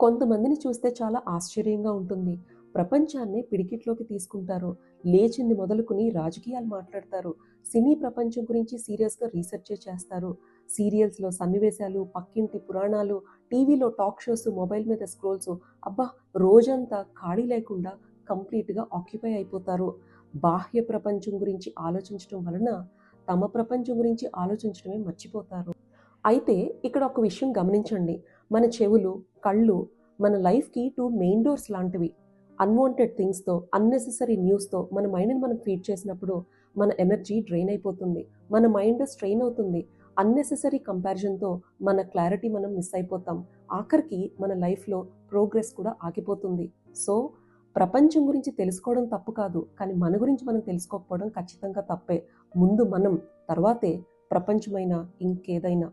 కొంతమందిని చూస్తే చాలా ఆశ్చర్యంగా ఉంటుంది. ప్రపంచాన్నే పిడికిట్లోకి తీసుకుంటారు. లేచింది మొదలుకొని రాజకీయాలు మాట్లాడతారు. సినీ ప్రపంచం గురించి సీరియస్‌గా రీసెర్చే చేస్తారు. సీరియల్స్‌లో సన్నివేశాలు, పక్కింటి పురాణాలు, టీవీలో టాక్ షోస్, మొబైల్ మీద స్క్రోల్స్. అబ్బా! రోజంతా ఖాళీ లేకుండా కంప్లీట్‌గా ఆక్యుపై అయిపోతారు. బాహ్య ప్రపంచం గురించి ఆలోచించడం వలన తమ ప్రపంచం గురించి ఆలోచించడమే మర్చిపోతారు. అయితే ఇక్కడ ఒక విషయం గమనించండి. మన చెవులు, కళ్ళు మన లైఫ్‌కి 2 మెయిన్ డోర్స్ లాంటివి. అన్‌వాంటెడ్ థింగ్స్‌తో, అన్నెసెసరీ న్యూస్‌తో మన మైండ్‌ని మనం ఫీడ్ చేసినప్పుడు మన ఎనర్జీ డ్రైన్ అయిపోతుంది. మన మైండ్ స్ట్రెయిన్ అవుతుంది. అన్నెసెసరీ కంపారిజన్‌తో మన క్లారిటీ మనం మిస్ అయిపోతాం. ఆఖరికి మన లైఫ్‌లో ప్రోగ్రెస్ కూడా ఆగిపోతుంది. సో, ప్రపంచం గురించి తెలుసుకోవడం తప్పు కాదు. కానీ మన గురించి మనం తెలుసుకోకపోవడం ఖచ్చితంగా తప్పే. ముందు మనం, తర్వాతే ప్రపంచమైనా ఇంకేదైనా.